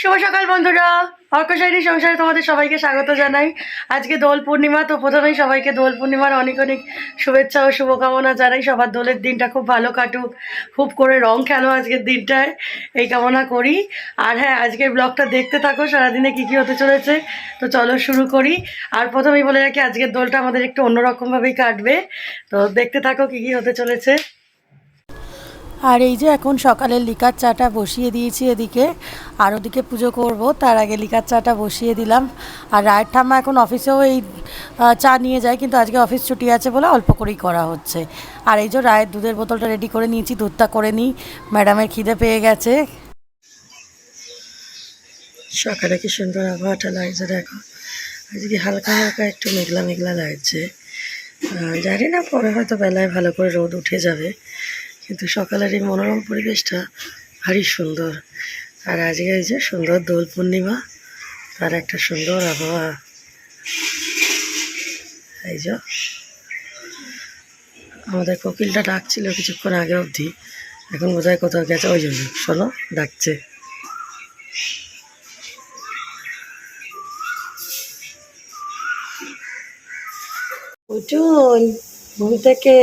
শুভ সকাল বন্ধুরা, অর্কশাইনী সংসারে তোমাদের সবাইকে স্বাগত জানাই। আজকে দোল পূর্ণিমা, তো প্রথমেই সবাইকে দোল পূর্ণিমার অনেক অনেক শুভেচ্ছা ও শুভকামনা জানাই। সবার দোলের দিনটা খুব ভালো কাটুক, খুব করে রং খেলো আজকের দিনটায়, এই কামনা করি। আর হ্যাঁ, আজকের ব্লগটা দেখতে থাকো, সারাদিনে কী কী হতে চলেছে। তো চলো শুরু করি। আর প্রথমেই বলে রাখি, আজকের দোলটা আমাদের একটু অন্যরকমভাবেই কাটবে, তো দেখতে থাকো কী কী হতে চলেছে। আর এই যে এখন সকালের লিকার চাটা বসিয়ে দিয়েছি এদিকে, আর ওদিকে পুজো করব, তার আগে লিকার চাটা বসিয়ে দিলাম। আর রায়ের ঠাম্মা এখন অফিসেও এই চা নিয়ে যায়, কিন্তু আজকে অফিস ছুটি আছে বলে অল্প করেই করা হচ্ছে। আর এই যে রায়ের দুধের বোতলটা রেডি করে নিয়েছি, দুধটা করে নিই, ম্যাডামের খিদে পেয়ে গেছে। সকালে কি সুন্দর আবহাওয়াটা লাগছে দেখো। আজকে হালকা হালকা একটু মেঘলা মেঘলা লাগছে, জানি না পরে হয়তো বেলায় ভালো করে রোদ উঠে যাবে, কিন্তু সকালের এই মনোরম পরিবেশটা ভারী সুন্দর। আর আজকে এই যে সুন্দর দোল পূর্ণিমা, তার একটা সুন্দর আবহাওয়া। এই যে আমাদের কোকিলটা ডাকছিল কিছুক্ষণ আগে অবধি, এখন বোধহয় কোথাও গেছে, ওই জন্য শোনো ডাকছে। উঠুন ঘুম থেকে,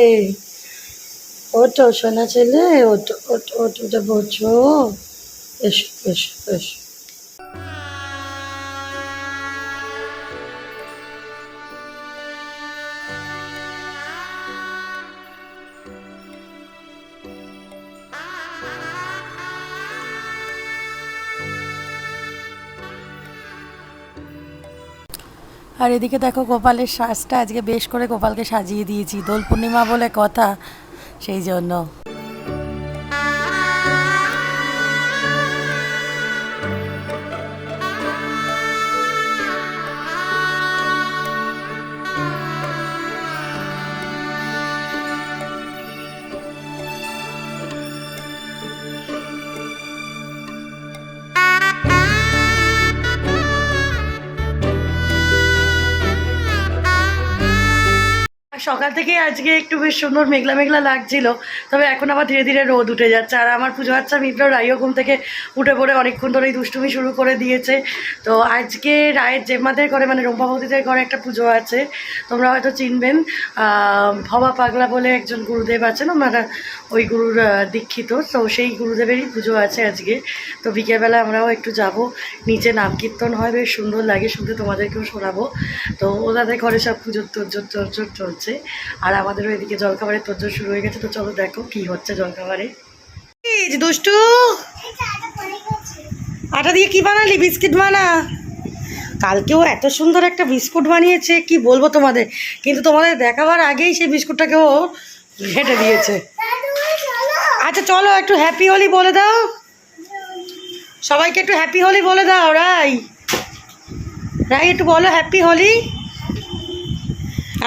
ওটো সোনা ছেলে, ওটো ওটো ওটো বোঝো, এসো এসো এসো। আর এদিকে দেখো গোপালের সাজটা আজকে বেশ করে গোপালকে সাজিয়ে দিয়েছি, দোল পূর্ণিমা বলে কথা, সেই জন্য। সকাল থেকে আজকে একটু বেশ সুন্দর মেঘলা মেঘলা লাগছিল, তবে এখন আবার ধীরে ধীরে রোদ উঠে যাচ্ছে। আর আমার পুজো বাচ্চা মিত্র রাইও ঘুম থেকে উঠে পড়ে অনেকক্ষণ ধরেই দুষ্টুমি শুরু করে দিয়েছে। তো আজকে রায়ের জেম্মাদের ঘরে, মানে রম্পা বৌদিদের ঘরে একটা পুজো আছে, তোমরা হয়তো চিনবেন। ভবা পাগলা বলে একজন গুরুদেব আছেন, ওনারা ওই গুরুর দীক্ষিত, তো সেই গুরুদেবেরই পুজো আছে আজকে। তো বিকেলবেলা আমরাও একটু যাব, নিচে নাম কীর্তন হয়, বেশ সুন্দর লাগে শুনতে, তোমাদেরকেও শোনাবো। তো ওনাদের ঘরে সব পুজোর তোরজোর চলছে, আর আমাদেরও এদিকে জলখাবারের তোরজোর শুরু হয়ে গেছে। তো চলো দেখো কি হচ্ছে জলখাবারে। দুষ্টু, আটা দিয়ে কি বানালি? বিস্কিট বানা। কালকেও এত সুন্দর একটা বিস্কুট বানিয়েছে, কি বলবো তোমাদের, কিন্তু তোমাদের দেখাবার আগেই সেই বিস্কুটটাকে ও ঘেঁটে দিয়েছে। আচ্ছা চলো একটু হ্যাপি হোলি বলে দাও, সবাইকে একটু হ্যাপি হোলি বলে দাও। রাই রাই একটু বলো হ্যাপি হোলি।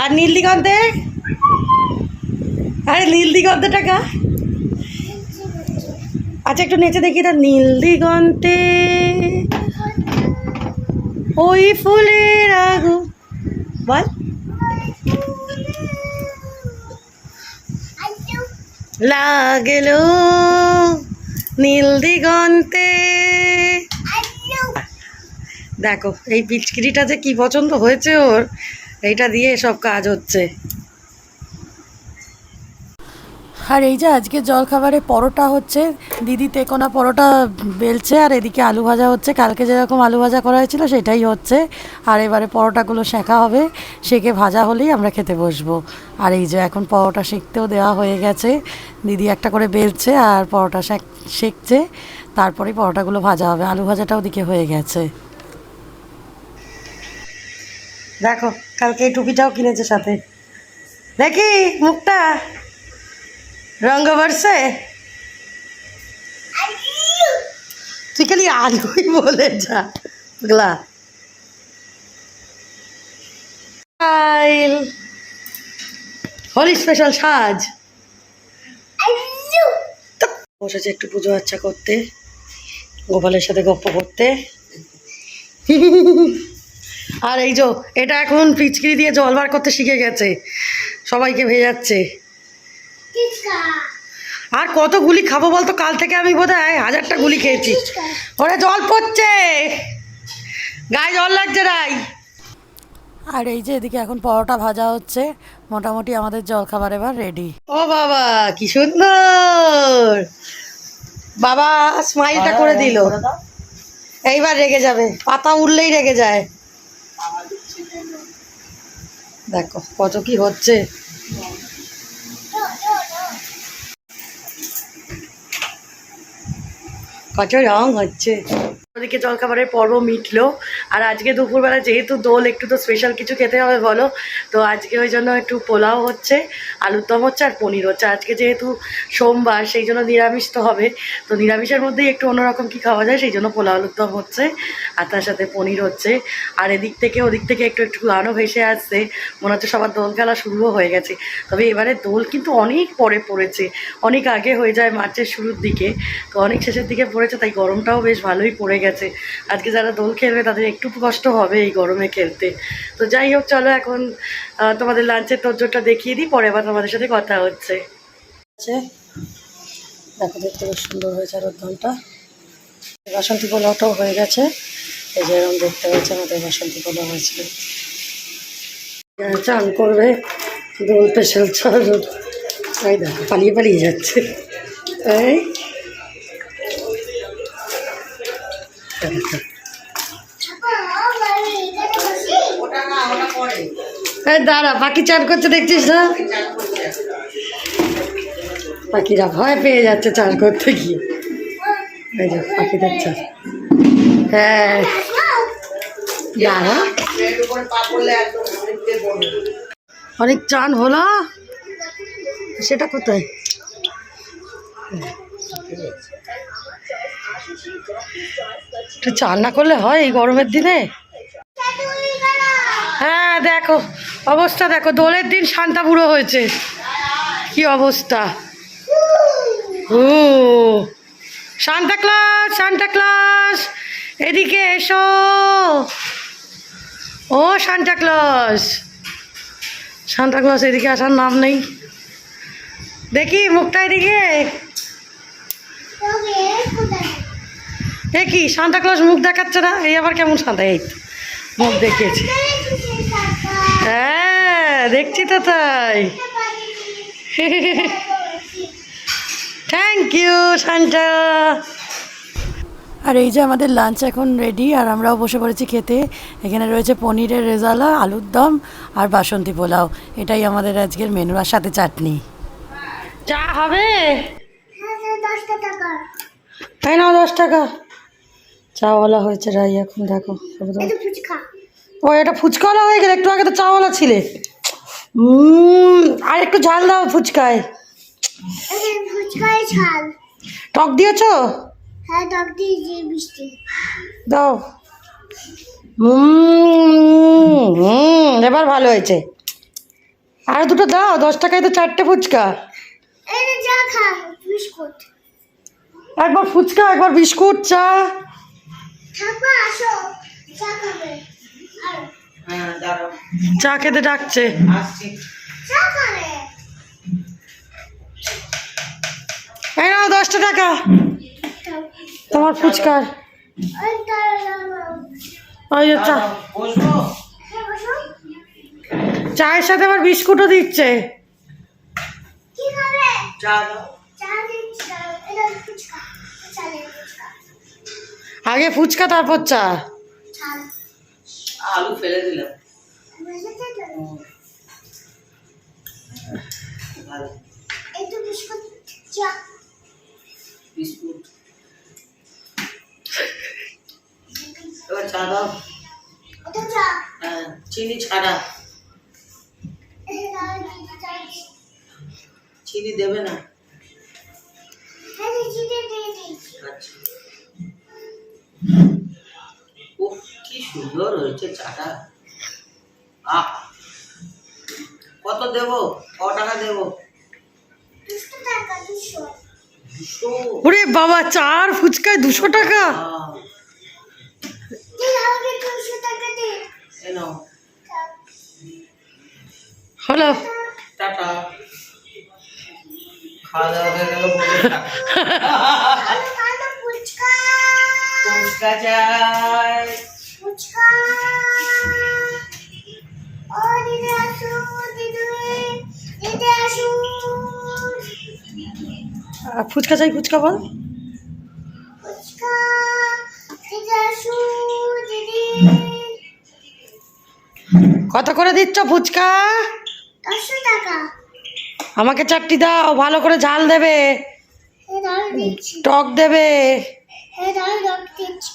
আর নীল দিগন্তে, আরে নীল দিগন্তেটা গা। আচ্ছা একটু নেচে দেখি না। নীল দিগন্তে ওই ফুলের আগুন, বল। লাগেল নীল দিগন্তে। দেখো এই পিচকিরিটা যে কি পছন্দ হয়েছে ওর, এইটা দিয়ে সব কাজ হচ্ছে। আর এই যে আজকে জলখাবারে পরোটা হচ্ছে, দিদি তেকোনা পরোটা বেলছে, আর এদিকে আলু ভাজা হচ্ছে। কালকে যেরকম আলু ভাজা করা হয়েছিল সেটাই হচ্ছে, আর এবারে পরোটাগুলো সেঁকা হবে, সেঁকে ভাজা হলেই আমরা খেতে বসবো। আর এই যে এখন পরোটা সেঁকতেও দেওয়া হয়ে গেছে, দিদি একটা করে বেলছে আর পরোটা সেঁকছে, তারপরেই পরোটাগুলো ভাজা হবে। আলু ভাজাটাও ওদিকে হয়ে গেছে। দেখো কালকে এই টুপিটাও কিনেছে সাথে, দেখি মুখটা রঙ বর্ষে। তুই খালি আলুই বলে যা গলা। হোলি স্পেশাল সাজ বসেছে একটু পুজো আচ্ছা করতে, গোপালের সাথে গপ্প করতে। আর এই যে এটা এখন পিচকিরি দিয়ে জল বার করতে শিখে গেছে, সবাইকে ভেজাচ্ছে। আর কত গুলি খাবো বলতো? কাল থেকে আমি বোধহয় 1000টা গুলি খেয়েছি। ওরে জল পড়ছে, গায়ে জল লাগছে রাই। আর এই যে এদিকে এখন পরোটা ভাজা হচ্ছে, মোটামুটি আমাদের জলখাবার এবার রেডি। ও বাবা কি সুন্দর, বাবা স্মাইলটা করে দিল। এইবার রেগে যাবে, পাতা উঠলেই রেগে যায়। দেখো কত কি হচ্ছে। কত রং হচ্ছে। ওদিকে জলখাবারের পর্ব মিটলো। আর আজকে দুপুরবেলা যেহেতু দোল, একটু তো স্পেশাল কিছু খেতে হবে বলো। তো আজকে ওই জন্য একটু পোলাও হচ্ছে, আলুর দম হচ্ছে আর পনির হচ্ছে। আজকে যেহেতু সোমবার, সেই জন্য নিরামিষ তো হবে। তো নিরামিষের মধ্যেই একটু অন্যরকম কি খাওয়া যায়, সেই জন্য পোলাও আলুর দম হচ্ছে আর তার সাথে পনির হচ্ছে। আর এদিক থেকে ওদিক থেকে একটু একটু গানও ভেসে আসছে, মনে হচ্ছে সবার দোল খেলা শুরুও হয়ে গেছে। তবে এবারে দোল কিন্তু অনেক পরে পড়েছে, অনেক আগে হয়ে যায় মার্চের শুরুর দিকে, তো অনেক শেষের দিকে পড়েছে, তাই গরমটাও বেশ ভালোই পড়ে গেছে। আজকে যারা দোল খেলবে তাদের একটু কষ্ট হবে এই গরমে খেলতে। তো যাই হোক, চলো এখন তোমাদের লাঞ্চের তর্জনটা দেখিয়ে দিই, পরে আবার তোমাদের সাথে কথা হচ্ছে। দেখো দেখতে বেশ সুন্দর হয়েছে আর দোলটা। বাসন্তী পোলাওটাও হয়ে গেছে, এই যে এরকম দেখতে হয়েছে আমাদের বাসন্তী পোলাও হয়েছে। চান করবে দোল স্পেশাল, চলো। এই দেখো পালিয়ে পালিয়ে যাচ্ছে। এই দাঁড়া, পাখি চান করছে দেখছিস না? পাখিরা ভয় পেয়ে যাচ্ছে চান করতে গিয়ে। এই যে পাখিদের চান। হ্যাঁ দাঁড়া, অনেক চান হলো, সেটা কোথায়? একটু চান না করলে হয় এই গরমের দিনে? হ্যাঁ দেখো অবস্থা, দেখো দোলের দিন শান্তা বুড়ো হয়েছে, কি অবস্থা। ও সান্তা ক্লজ, সান্তা ক্লজ এদিকে এসো। ও সান্তা ক্লজ, সান্তা ক্লজ এদিকে আসার নাম নেই। দেখি মুখটা এদিকে। এ কি সান্তা ক্লজ মুখ দেখাচ্ছে না? এই আবার কেমন সান্তা? এই মুখ দেখিয়েছি, হ্যাঁ দেখছি তো তাই। Thank you Santa. আর এই যে আমাদের লাঞ্চ এখন রেডি, আর আমরাও বসে পড়েছি খেতে। এখানে রয়েছে পনিরের রেজালা, আলুর দম আর বাসন্তী পোলাও, এটাই আমাদের আজকের মেনু, আর সাথে চাটনি। চা হবে? তাই না, 10 টাকা চাওয়ালা হয়েছে রাই এখন। দেখো ও এটা ফুচকাওয়ালা হয়ে গেলে, একটু আগে তো চাওয়ালা ছিলে। আর একটু ঝাল দাও ফুচকায়। টক দিয়েছো? হ্যাঁ টক দিয়েছি, মিষ্টি দাও। এবার ভালো হয়েছে। আর দুটো দাও, 10 টাকায় তো 4টে ফুচকা। এই যে চা খা, বিস্কুট। একবার ফুচকা, একবার বিস্কুট, চা। থাকবা আসো, চা খাবে। আর হ্যাঁ দাঁড়াও, চা খেতে ডাকছে, আসছি। চা খাবে। এই নাও 10 টাকা তোমার ফুচকার। ওই দাঁড়াও, ওই যে চা, বসো। হ্যাঁ বসো। চায়ের সাথে আবার বিস্কুটও দিচ্ছে। কি খাবে? চা দাও। চা দিচ্ছি, দাঁড়াও। এটা ফুচকা, চা দিন ফুচকা। আগে ফুচকা তারপর চা। চা আলু ফেলে দিলাম। বসেছে তো? ভালো এই তো বিস্কুট, চা। বিস্কুট। এবার চা দাও। এটা চা। হ্যাঁ চিনি ছাড়া। এই দাঁড়াও, চা দিচ্ছি। চিনি দেবে না? হ্যাঁ দিচ্ছি, দিয়ে দিচ্ছি। আচ্ছা। উফ কি সুন্দর হয়েছে চাটা। আহ কত দেবো, ক টাকা দেবো? 200 টাকা, 200। 200? ওরে বাবা, চার ফুচকায় 200 টাকা? দিন আমাকে 200 টাকা দে। এই নাও। হলো টাটা। খাওয়া দাওয়া হয়ে গেল বলে থাক। কালো কালো ফুচকা ফুচকা চাই। ফুচকা ও দিদি আসুন দিদি দিদি আসুন ফুচকা চাই, ফুচকা বল। ফুচকা দিদি আসুন দিদি কত করে দিচ্ছ ফুচকা? 10 টাকা আমাকে 4টি দাও, ভালো করে ঝাল দেবে, দাঁড় দিচ্ছি টক দেবে। দাঁড় দিচ্ছি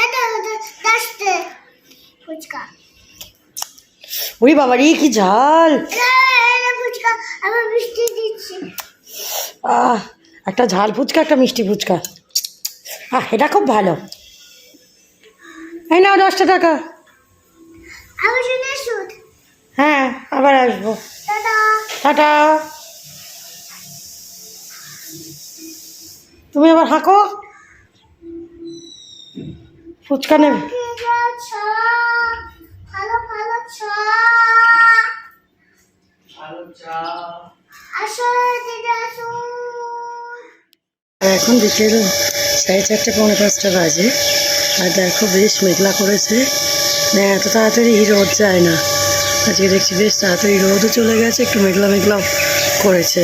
এটা 10 ফুচকা ওই বাবারি কি ঝাল! এটা ফুচকা আবার বৃষ্টি দিচ্ছি একটা ঝাল ফুচকা, একটা মিষ্টি ফুচকা। এটা খুব ভালো। এই নাও 10 টাকা। আবার শুনে আসুন হ্যাঁ, আবার আসবো। Tata tata. তুমি আবার হাঁকো। ফুচকা নেবে? ভালো ভালো ছা আলু চা। আসো দিদি আসুন এখন বিকেল 4:30 পৌনে 5টা বাজে। আর দেখো বেশ মেঘলা করেছে, না এত তাড়াতাড়ি রোদ যায় না। আজকে দেখছি বেশ তাড়াতাড়ি রোদও চলে গেছে, একটু মেঘলা মেঘলাও করেছে।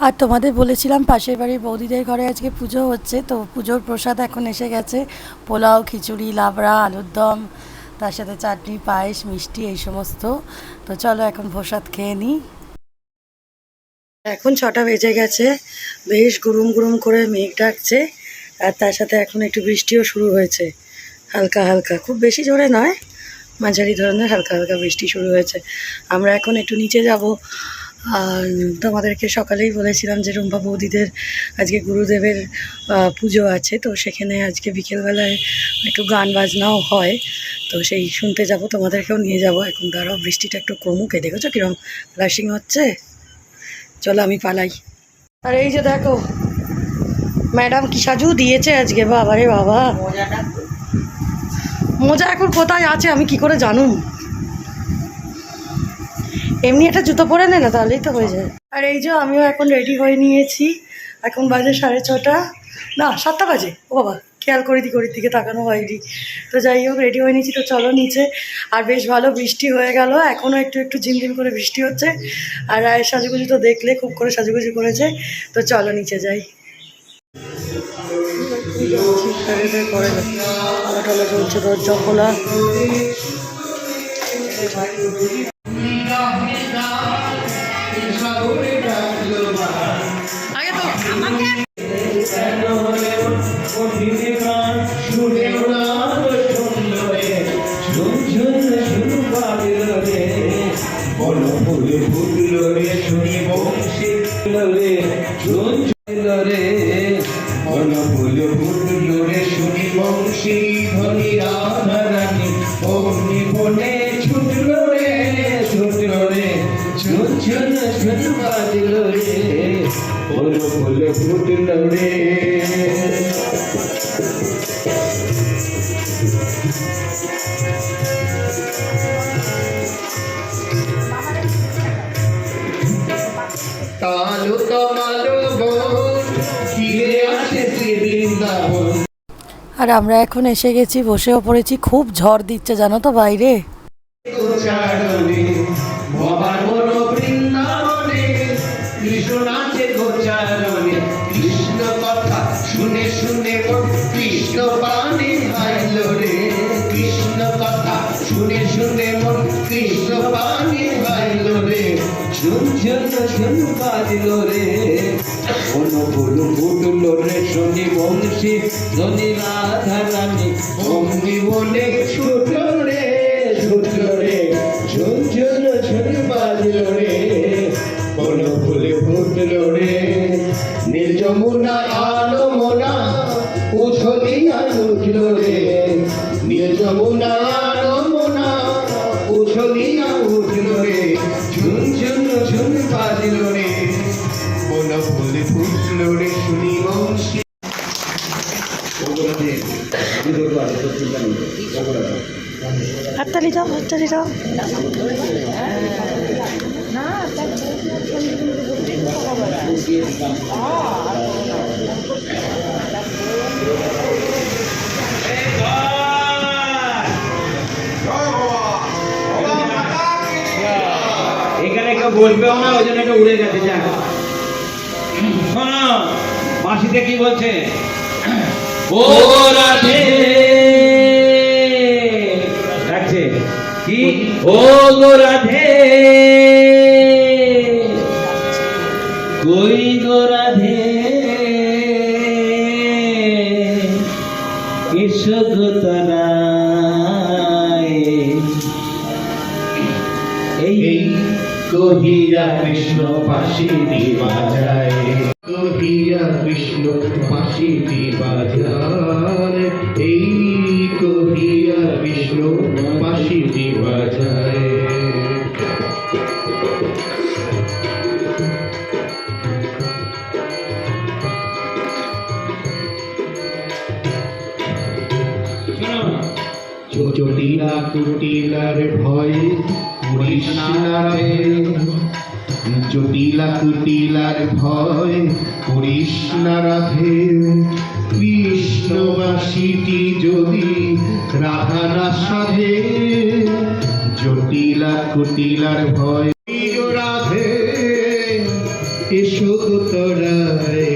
আর তোমাদের বলেছিলাম পাশের বাড়ির বৌদিদের ঘরে আজকে পুজো হচ্ছে, তো পুজোর প্রসাদ এখন এসে গেছে। পোলাও, খিচুড়ি, লাবড়া, আলুর দম, তার সাথে চাটনি, পায়েস, মিষ্টি, এই সমস্ত। তো চলো এখন প্রসাদ খেয়ে নিই। এখন 6টা বেজে গেছে, বেশ গুরুম গুরুম করে মেঘ ডাকছে, আর তার সাথে এখন একটু বৃষ্টিও শুরু হয়েছে, হালকা হালকা, খুব বেশি জোরে নয়, মাঝারি ধরনের হালকা হালকা বৃষ্টি শুরু হয়েছে। আমরা এখন একটু নিচে যাব। আর তোমাদেরকে সকালেই বলেছিলাম যে রুম্পা বৌদিদের আজকে গুরুদেবের পুজো আছে, তো সেখানে আজকে বিকেলবেলায় একটু গান বাজনাও হয়, তো সেই শুনতে যাব, তোমাদেরকেও নিয়ে যাব। এখন দাঁড়াও, বৃষ্টিটা একটু কমুক। দেখেছো কিরম ফ্লাশিং হচ্ছে। চলো আমি পালাই। আর এই যে দেখো ম্যাডাম কি সাজু দিয়েছে আজকে, বাবা রে বাবা। মজাটা তো। মোজা এখন কোথায় আছে আমি কি করে জানুম? এমনি একটা জুতো পরে নে না, তাহলেই তো হয়ে যায়। আর এই যে আমিও এখন রেডি হয়ে নিয়েছি। এখন বাজে 6:30, না 7টা বাজে। ও বাবা, খেয়াল করি দিকে তাকানো হয়নি। তো যাই হোক রেডি হয়ে নিয়েছি, তো চলো নিচে। আর বেশ ভালো বৃষ্টি হয়ে গেল, এখনও একটু একটু ঝিমঝিম করে বৃষ্টি হচ্ছে। আর রায়ের সাজুগুজু তো দেখলে খুব করে সাজুগুজু করেছে, তো চলো নিচে যাই। আলো টালো চলছে, দরজা খোলা। আগে তো কালো কালো বন ফিরে আসে বৃন্দাবন। আর আমরা এখন এসে গেছি, বসেও পড়েছি। খুব ঝড় দিচ্ছে জানো তো বাইরে। গোচারণে ভবানর বৃন্দাবনে কৃষ্ণ নাচে গোচারণে। কৃষ্ণ কথা শুনে শুনে মন কৃষ্ণ পানে হাইল রে। কৃষ্ণ কথা শুনে শুনে মন কৃষ্ণ পানে হাইল রে। ঝুনঝুন ঝুন বাজল রে, কোন ফুল ফুটল রে শনি বংশী ধনী রাধা রানী। অমনি বলে ছুটল রে ছুটল রে, ঝুনঝুন ঝুন বাজল রে, কোন ফুল ফুটল রে। নীল যমুনা আলো মোনা উছলিয়া উঠল রে। নীল যমুনা আলো মোনা উছলিয়া উঠল রে। ঝুনঝুন ঝুন আচ্ছা দিটা এখানে কেউ বলবেও না, ওই জন্য এটা উড়ে গেছে। যাক, শোনো মাসিতে কি বলছে, ও রাধে ডাকছে কি, ও গো রাধে, কই গো রাধে, এসো গো তনায়। এই কহিয়া কৃষ্ণ বাঁশিটি বাজায়, কহিয়া কৃষ্ণ বাঁশিটি বাজায়, এই কহিয়া কৃষ্ণ বাঁশিটি বাজায়। চটিলা কুটিলার ভয় করিস না রে, জটিলা কুটিলার ভয় করিস না রাধে, কৃষ্ণবাসীটি যদি রাধা না সাধে, জটিলা কুটিলার ভয় রাধে, এসো তোরায়,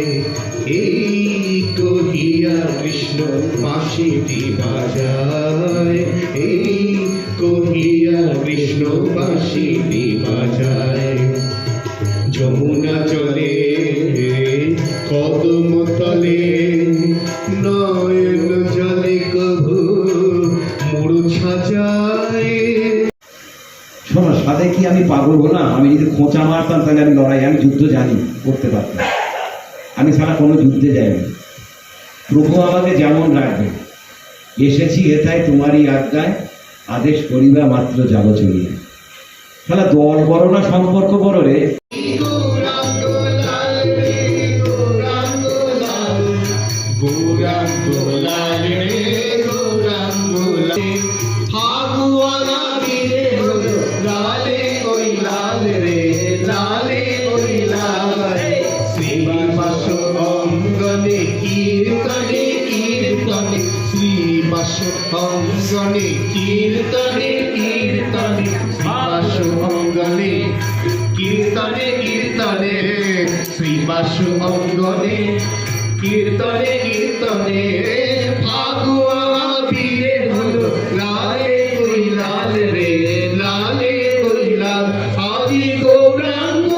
এই কহিয়া কৃষ্ণ বাঁশিটি বাজায়, এই কহিয়া কৃষ্ণ বাঁশিটি বাজায়। যমুনা চলে কদম তলে, নয়ন জলে কভু মূর্ছা যায়। শোনো, সাথে কি আমি পাগল হলাম? আমি যদি খোঁচা মারতাম তাহলে আমি লড়াই, আমি যুদ্ধ জানি করতে পারতাম। আমি সারা কোনো যুদ্ধে যাইনি। প্রভু আমাকে যেমন রাখবে, এসেছি এথায় তোমারই আজ্ঞায়, আদেশ করিবা মাত্র যাব চলিয়া। তাহলে দল বড় না সম্পর্ক বড় রে। অঙ্গনে কীর্তনে কীর্তনে, বাসু অঙ্গনে কীর্তনে কীর্তনে, শ্রীবাসু অঙ্গনে কীর্তনে কীর্তনে, ফাগুয়া বীরে হলো লালে কই লাল রে, লালে কই লাল, আদি গৌরাঙ্গ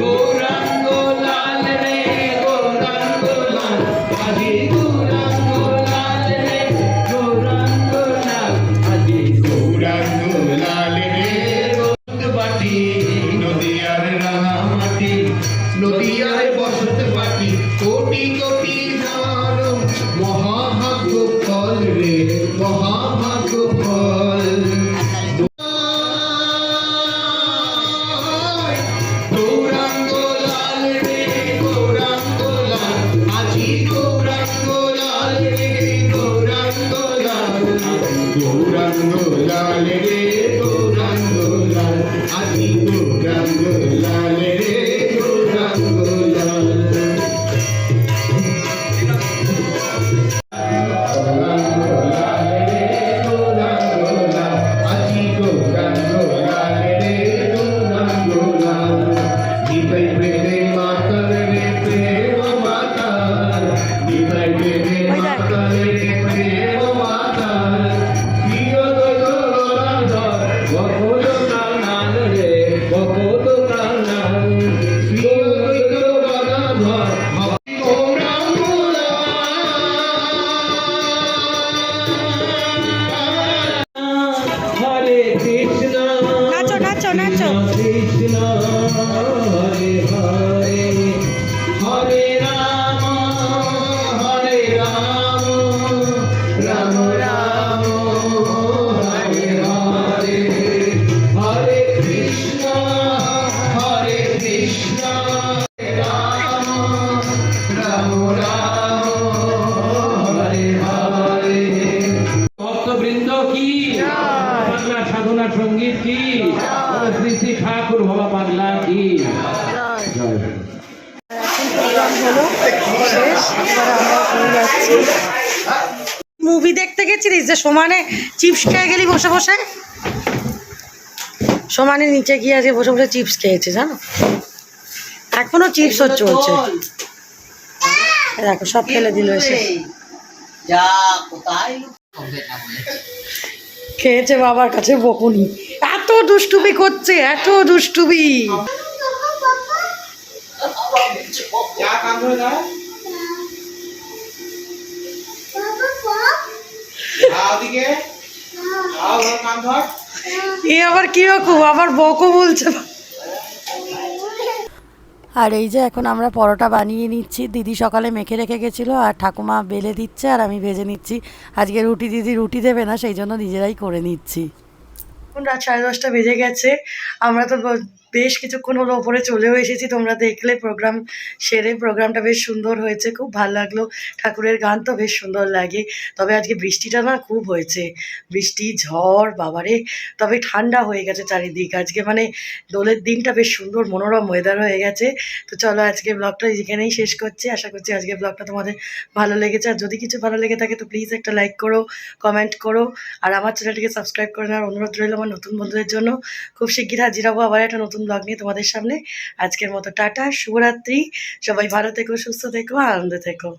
গৌরাঙ্গ লাল রে, গৌরাঙ্গ লাল, আদি গৌরাঙ্গ লাল রে, গৌরাঙ্গ লাল, আদি গৌরাঙ্গ লাল রে। বাটি নদিয়ার রাঙামাটি, নদিয়ার বসত বাটি, কোটি কোটি জানম মহাভাগ্য ফল রে, মহাভাগ্য ফল। গৌরাঙ্গ লাল রে, গৌরাঙ্গ লাল, আজি গৌরাঙ্গ লাল রে, গৌরাঙ্গ লাল, গৌরাঙ্গ লাল রে, গৌরাঙ্গ লাল, আজি গৌরাঙ্গ লাল রে, গৌরাঙ্গ লাল। সঙ্গীত কি, বলো শ্রী শ্রী ঠাকুর ভোলা পাগলা কি। জয় জয়। প্রোগ্রাম হলো শেষ, এবার আমরা চলে যাচ্ছি। মুভি দেখতে গেছিলিস যে সমানে চিপস খেয়ে গেলি বসে বসে? সমানে নিচে গিয়ে আজকে বসে বসে চিপস খেয়েছে জানো, এখনো চিপস চলছে। দেখো সব ফেলে দিল এসে, যা কোথায় হবে না বলে। খেয়েছে বাবার কাছে বকুনি, এত দুষ্টুমি করছে, এত দুষ্টুমি। এ আবার কিরকম, আবার বকো বলছে। আর এই যে এখন আমরা পরোটা বানিয়ে নিচ্ছি। দিদি সকালে মেখে রেখে গেছিলো আর ঠাকুমা বেলে দিচ্ছে আর আমি ভেজে নিচ্ছি। আজকে দিদি রুটি দেবে না, সেই জন্য নিজেরাই করে নিচ্ছি। এখন রাত 10:30 বেজে গেছে, আমরা তো বেশ কিছুক্ষণ হলো ওপরে চলেও এসেছি। তোমরা দেখলে প্রোগ্রাম সেরে, প্রোগ্রামটা বেশ সুন্দর হয়েছে, খুব ভালো লাগলো। ঠাকুরের গান তো বেশ সুন্দর লাগে, তবে আজকে বৃষ্টিটা না খুব হয়েছে, বৃষ্টি ঝড় বাবারে। তবে ঠান্ডা হয়ে গেছে চারিদিক আজকে, মানে দোলের দিনটা বেশ সুন্দর মনোরম ওয়েদার হয়ে গেছে। তো চলো আজকে ব্লগটা এখানেই শেষ করছি। আশা করছি আজকে ব্লগটা তোমাদের ভালো লেগেছে, আর যদি কিছু ভালো লেগে থাকে তো প্লিজ একটা লাইক করো, কমেন্ট করো, আর আমার চ্যানেলটিকে সাবস্ক্রাইব করে নেওয়ার অনুরোধ রইল আমার নতুন বন্ধুদের জন্য। খুব শিগগির হাজির হবো আবার একটা নতুন ব্লগ নিয়ে তোমাদের সামনে। আজকের মতো টাটা, শুভরাত্রি, সবাই ভালো থেকো, সুস্থ থেকো, আনন্দে থেকো।